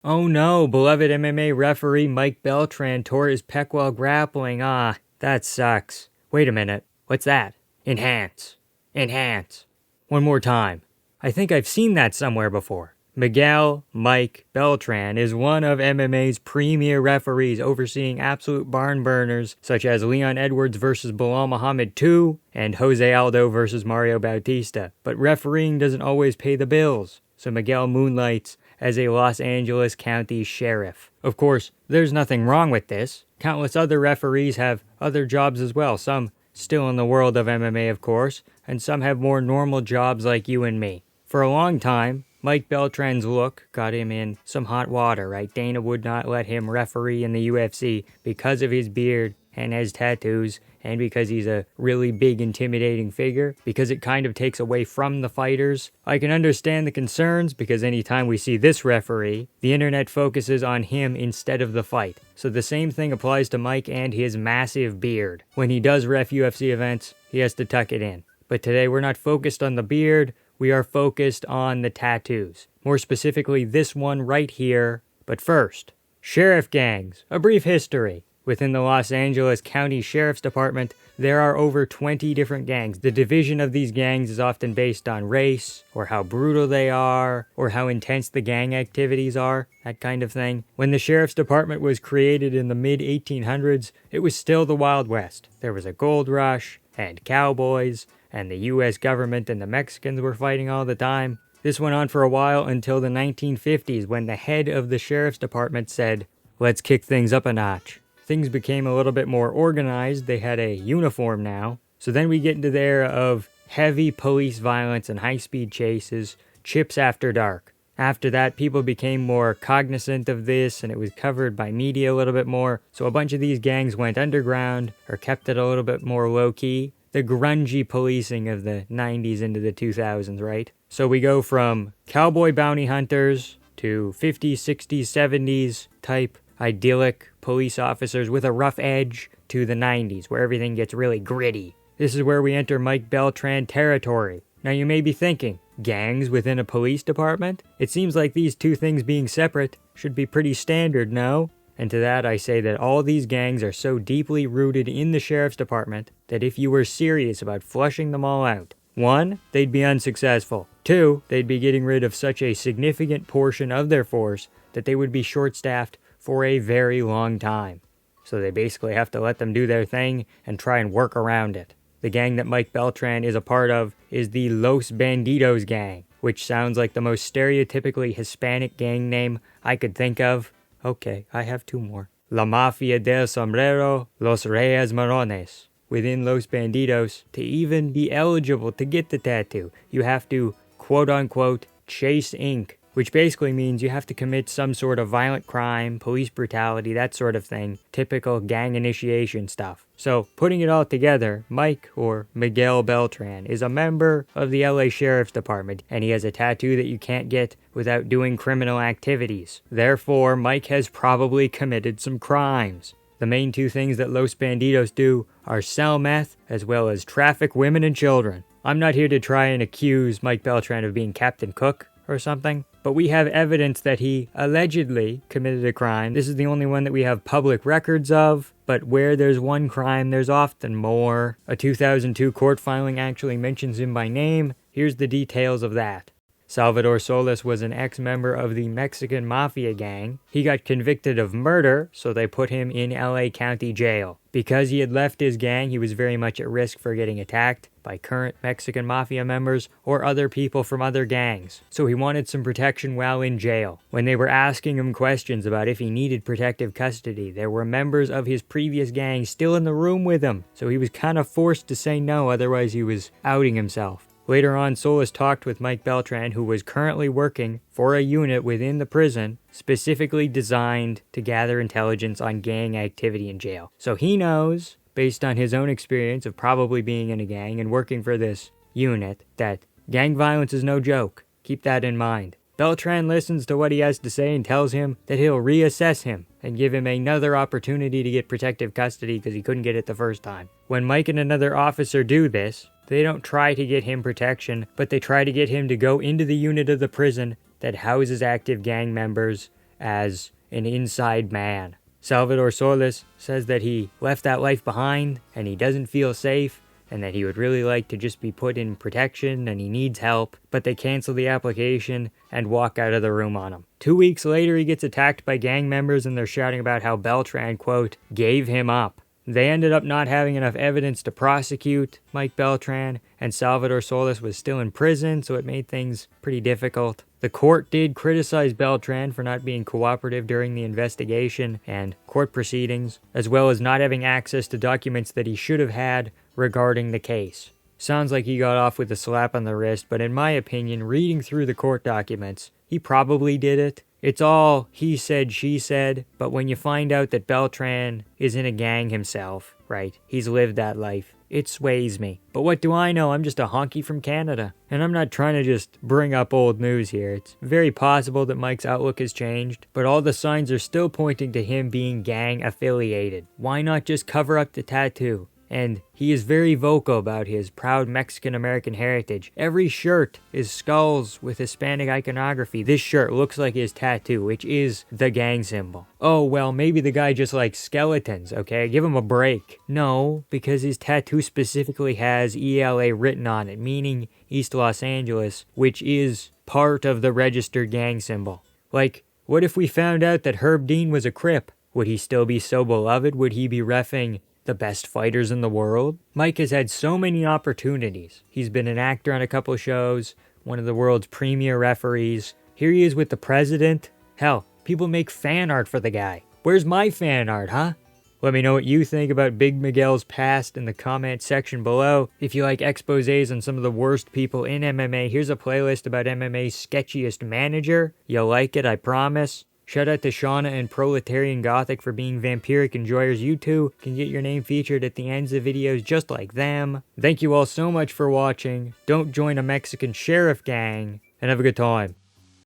Oh no, beloved MMA referee Mike Beltran tore his pec while grappling. Ah, that sucks. Wait a minute. What's that? Enhance. Enhance. One more time. I think I've seen that somewhere before. Miguel Mike Beltran is one of MMA's premier referees, overseeing absolute barn burners such as Leon Edwards vs. Bilal Muhammad II and Jose Aldo vs. Mario Bautista. But refereeing doesn't always pay the bills, so Miguel moonlights as a Los Angeles County sheriff. Of course, there's nothing wrong with this. Countless other referees have other jobs as well, some still in the world of MMA, of course, and some have more normal jobs like you and me. For a long time, Mike Beltran's look got him in some hot water, right? Dana would not let him referee in the UFC because of his beard and his tattoos, and because he's a really big, intimidating figure, because it kind of takes away from the fighters. I can understand the concerns, because anytime we see this referee, the internet focuses on him instead of the fight. So the same thing applies to Mike and his massive beard. When he does ref UFC events, he has to tuck it in. But today we're not focused on the beard, we are focused on the tattoos. More specifically, this one right here. But first, sheriff gangs, a brief history. Within the Los Angeles County Sheriff's Department, there are over 20 different gangs. The division of these gangs is often based on race, or how brutal they are, or how intense the gang activities are, that kind of thing. When the Sheriff's Department was created in the mid-1800s, it was still the Wild West. There was a gold rush, and cowboys, and the U.S. government and the Mexicans were fighting all the time. This went on for a while until the 1950s, when the head of the Sheriff's Department said, "Let's kick things up a notch." Things became a little bit more organized. They had a uniform now. So then we get into the era of heavy police violence and high-speed chases, chips after dark. After that, people became more cognizant of this, and it was covered by media a little bit more. So a bunch of these gangs went underground, or kept it a little bit more low-key. The grungy policing of the 90s into the 2000s, right? So we go from cowboy bounty hunters to 50s, 60s, 70s type idyllic police officers with a rough edge to the 90s, where everything gets really gritty. This is where we enter Mike Beltran territory. Now you may be thinking, gangs within a police department? It seems like these two things being separate should be pretty standard, no? And to that I say that all these gangs are so deeply rooted in the sheriff's department that if you were serious about flushing them all out, 1, they'd be unsuccessful. 2, they'd be getting rid of such a significant portion of their force that they would be short-staffed for a very long time. So they basically have to let them do their thing and try and work around it. The gang that Mike Beltran is a part of is the Los Bandidos gang, which sounds like the most stereotypically Hispanic gang name I could think of. Okay, I have 2 more. La Mafia del Sombrero, Los Reyes Marrones. Within Los Bandidos, to even be eligible to get the tattoo, you have to, quote-unquote, chase ink, which basically means you have to commit some sort of violent crime, police brutality, that sort of thing, typical gang initiation stuff. So, putting it all together, Mike, or Miguel Beltran, is a member of the LA Sheriff's Department, and he has a tattoo that you can't get without doing criminal activities. Therefore, Mike has probably committed some crimes. The main 2 things that Los Bandidos do are sell meth, as well as traffic women and children. I'm not here to try and accuse Mike Beltran of being Captain Cook or something, but we have evidence that he allegedly committed a crime. This is the only one that we have public records of, but where there's one crime, there's often more. A 2002 court filing actually mentions him by name. Here's the details of that. Salvador Solis was an ex-member of the Mexican Mafia gang. He got convicted of murder, so they put him in LA County Jail. Because he had left his gang, he was very much at risk for getting attacked by current Mexican Mafia members or other people from other gangs. So he wanted some protection while in jail. When they were asking him questions about if he needed protective custody, there were members of his previous gang still in the room with him. So he was kind of forced to say no, otherwise he was outing himself. Later on, Solis talked with Mike Beltran, who was currently working for a unit within the prison specifically designed to gather intelligence on gang activity in jail. So he knows, based on his own experience of probably being in a gang and working for this unit, that gang violence is no joke. Keep that in mind. Beltran listens to what he has to say and tells him that he'll reassess him and give him another opportunity to get protective custody because he couldn't get it the first time. When Mike and another officer do this, they don't try to get him protection, but they try to get him to go into the unit of the prison that houses active gang members as an inside man. Salvador Solis says that he left that life behind and he doesn't feel safe and that he would really like to just be put in protection and he needs help, but they cancel the application and walk out of the room on him. 2 weeks later, he gets attacked by gang members and they're shouting about how Beltran, quote, gave him up. They ended up not having enough evidence to prosecute Mike Beltran, and Salvador Solis was still in prison, so it made things pretty difficult. The court did criticize Beltran for not being cooperative during the investigation and court proceedings, as well as not having access to documents that he should have had regarding the case. Sounds like he got off with a slap on the wrist, but in my opinion, reading through the court documents, he probably did it. It's all he said, she said, but when you find out that Beltran is in a gang himself, right, he's lived that life, it sways me. But what do I know? I'm just a honky from Canada. And I'm not trying to just bring up old news here. It's very possible that Mike's outlook has changed, but all the signs are still pointing to him being gang affiliated. Why not just cover up the tattoo? And he is very vocal about his proud Mexican-American heritage. Every shirt is skulls with Hispanic iconography. This shirt looks like his tattoo, which is the gang symbol. Oh, well, maybe the guy just likes skeletons, okay? Give him a break. No, because his tattoo specifically has ELA written on it, meaning East Los Angeles, which is part of the registered gang symbol. Like, what if we found out that Herb Dean was a Crip? Would he still be so beloved? Would he be reffing the best fighters in the world? Mike has had so many opportunities. He's been an actor on a couple shows, one of the world's premier referees. Here he is with the president. Hell, people make fan art for the guy. Where's my fan art, huh? Let me know what you think about Big Miguel's past in the comment section below. If you like exposés on some of the worst people in MMA, here's a playlist about MMA's sketchiest manager. You'll like it, I promise. Shout out to Shauna and Proletarian Gothic for being vampiric enjoyers. You too can get your name featured at the ends of videos just like them. Thank you all so much for watching. Don't join a Mexican sheriff gang, and have a good time.